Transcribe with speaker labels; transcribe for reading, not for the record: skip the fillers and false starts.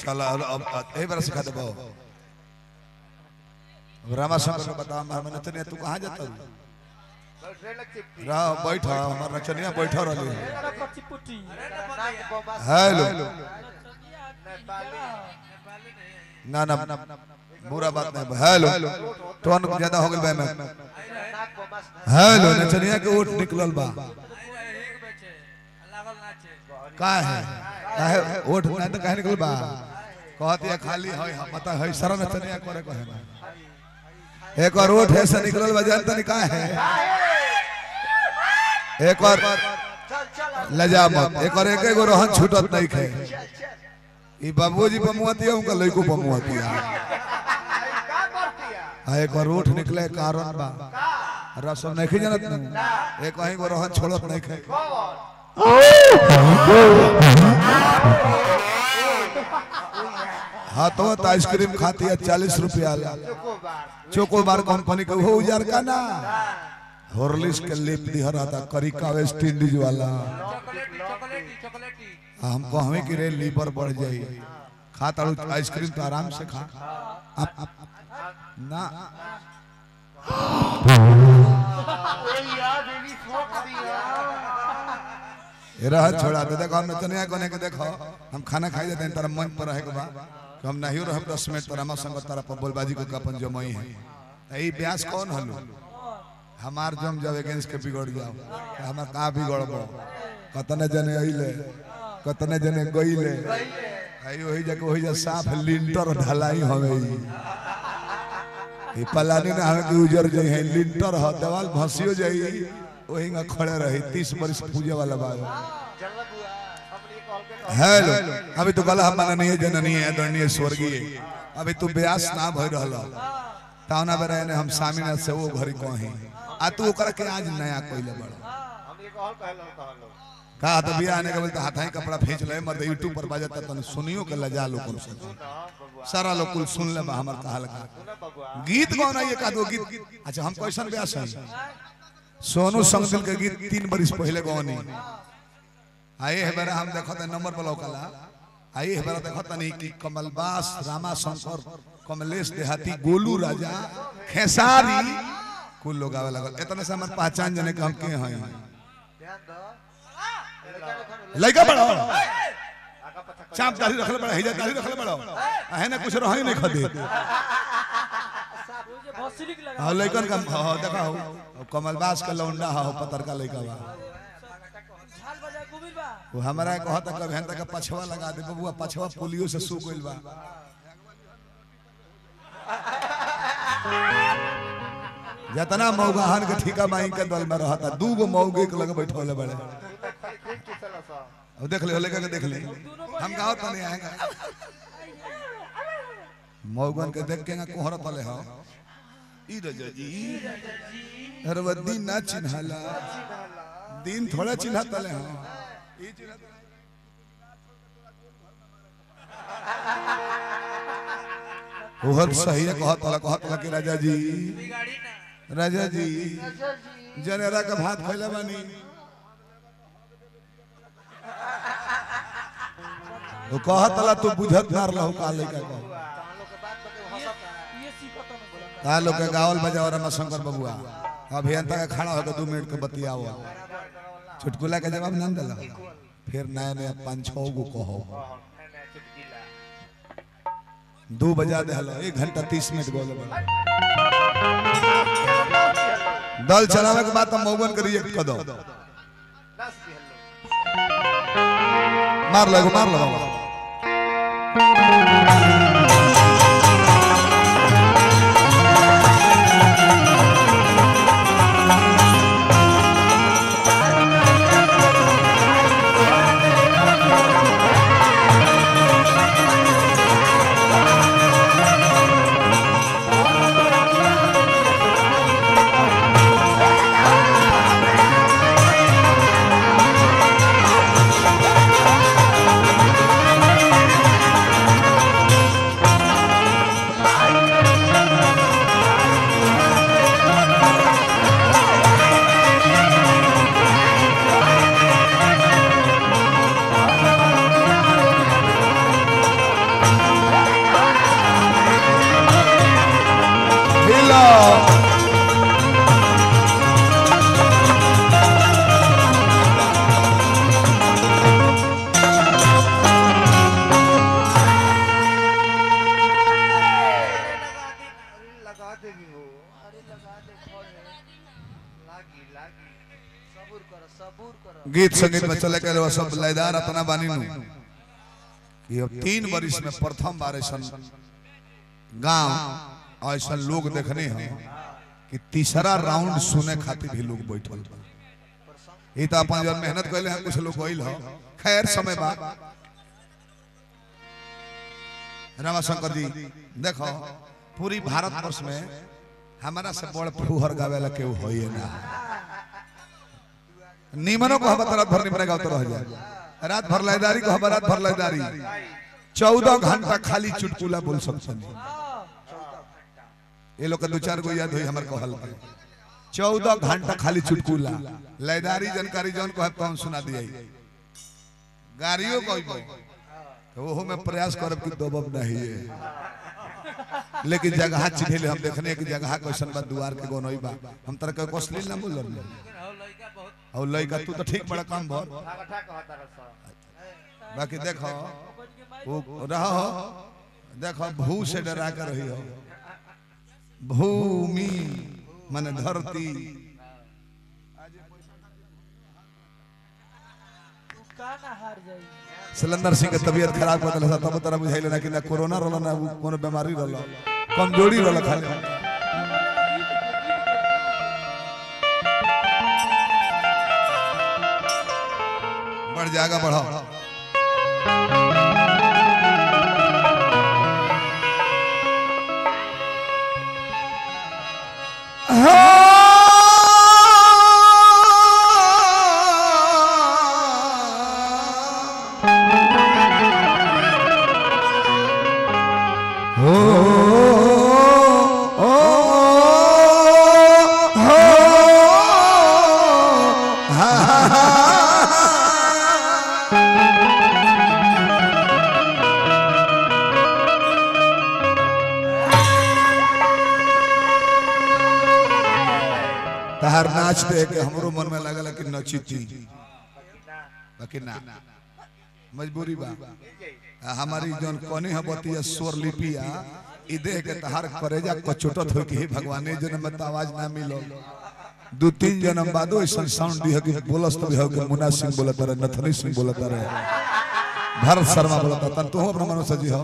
Speaker 1: चला अब ए बार सिखा दे बाबू रामा शंकर को बता हमने तने तू कहां जाता रा बैठा हमार नचनिया बैठा रहली हेलो ना ना बुरा बात नहीं हेलो टोन ज्यादा हो गइल बा मैं हेलो नचनिया के ओठ निकलल बा का है ओठ ना तो काहे निकल बा कहत है खाली है पता है शरण नचनिया करे कहे ना एक और ओठ ऐसा निकलल बा जानता नहीं का है एक और लजा मत एक और एक एगो रहन छूटत नहीं खे ई बाबूजी बमुआतिया उनका लइको बमुआतिया एक और ओठ निकले कारण बा रसम नहीं जानत एक कहीं को रहन छोड़त नहीं खे हाँ तो आइसक्रीम खाती है 40 रुपया चोकोबार कंपनी का वो उजार का ना हॉर्लिक्स के लिप दिहरा था करिका वेस्ट इंडीज वाला हमको हमें कि रे लीवर बढ़ जाए खाता आइसक्रीम तो आराम से खा ना रह छोड़ा दे देखो हम नचनिया कोने के देखो हम खाना खाई देते हैं तेरा मन पर रहे के बा कि हम नहीं रह 10 मिनट पर रामा संग तारा पर बोलबाजी को अपन जमई है ई ब्यास कौन हलू हमार जम जब अगेंस्ट के बिगड़ जाओ हमार का बिगड़बो कतने जने आइले कतने जने गइले आई वही जगह वही जा साफ लिंटर ढलाई हवे ई पलानी ना हमें के उजर जाई है लिंटर ह दीवार भसियो जाई वही में खड़े रही 30 वर्ष पूजा वाला बात हेलो अभी तो गला हमारा नहीं है जननी है आदरणीय स्वर्गीय अभी तू ब्यास ना भई रहला तावना बरे ने हम सामिना से वो घरी कहीं आ तू ओकरा के आज नया कोइले बड़ हम एक और कहलो का तो बिया आने के बोलते हाथाई कपड़ा खींच ले मर्द यूट्यूब पर बाजता तने सुनियो के लजा लो कुल सारा लोग कुल सुन ले हमर कहल का गीत कौन है ये का दो गीत अच्छा हम क्वेश्चन ब्यास है सोनू संगदिल के गीत 3 बरिस पहले गौनी आए है बेरा हम देखत नंबर पर लौकला आए है बेरा देखत नहीं कि कमलबास रामा शंकर कमलेश देहाती गोलू राजा खेसारी कुल लोग आवे लगल इतने से हमर पहचान जने के हम के हैं लइका बड़ा चाप दाढ़ी रखले बड़ा हिजा दाढ़ी रखले बड़ा है ना कुछ रही नहीं खदे हां लइकन का हां देखा हो कमलबास का लौंडा हो पतर का लइका बा वो हमरा कहत कब हन तक पछवा लगा दे बबुआ पछवा पोलियो से सूख गइल बा जतना मौगाहन के ठीका माई के दल में रहता दू गो मौगे के लगे बैठोले बड़े अब देख ले लेके देख ले हम गांव तो नहीं आएंगे मौगन के देख के कोहरा तले हो ई रजा जी हरवदी ना चिन्हला दिन थोड़ा चिन्ह तले हो ई चिन्ह ओहर सही है कहत के राजा जी जनेरा का भात खइले बानी वो कहतला तू बुझत नार लहु का लइका को का लोग के गावल बजाओ रमा शंकर बबुआ अभियंता का खड़ा होकर 2 मिनट के बतियाओ चुटकुला के जवाब ना देला फिर नया नया 5-6 गो कहो 2 बजा दे हलो 1 घंटा 30 मिनट बोले दल चलावे के बाद तुम मौगन के रिएक्ट कर दो मार लगो गीत संगीत में चले के सब लयदार अपना बानी नु कि अब 3 वर्ष में प्रथम बार ऐसा गांव ऐसा लोग देखने हैं कि तीसरा राउंड सुने खातिर भी लोग बैठल ये तो अपन जन मेहनत कैले हैं कुछ लोग गइल हो खैर समय बा रामाशंकर जी देखो पूरी भारतवर्ष में हमारा से बड़ फुहर गावेला केहू होइए ना निमनो को हम रात भर निमने गावत रह जाए रात भर लयदारी को हम रात भर लयदारी 14 घंटा खाली चुटकुला बोल सकते नहीं ये लोग का 2-4 गो याद हुई हमारे कहल 14 घंटा खाली चुटकुला लयदारी जानकारी जौन को हम सुना दिया गाड़ियों को तो वो में प्रयास करब कि दबब नहीं है लेकिन जगह चिन्हे हम देखने की जगह क्वेश्चन बा द्वार के गोनोई बा हम तरह के कोसली ना बोल रहे और लइका तू तो ठीक बड़ा काम भर बाकी देखो वो रहो देखो भू से डरा कर रही हो भूमि माने धरती सिलेंडर सिंह के तबीयत खराब कर दिला तब तरह बुझाइल ना कि ना कोरोना रहल ना कोनो बीमारी रहल कमजोरी रहल खाली बढ़ जाएगा बढ़ाओ तहार नाच देख के हमरो मन में लगल कि नचिती बाकी ना मजबूरी बा हमारी जोन कोनी है बतिया स्वर लिपिया ई देख के तहार करेजा कचोटत हो कि भगवान ने जन्म में आवाज ना मिलो 2-3 जन्म बादो ऐसा साउंड दी है कि बोलस तो हो कि मुन्ना सिंह बोलता रहे नथनी सिंह बोलता रहे भरत शर्मा बोलता तन तो अपना मनो सजी हो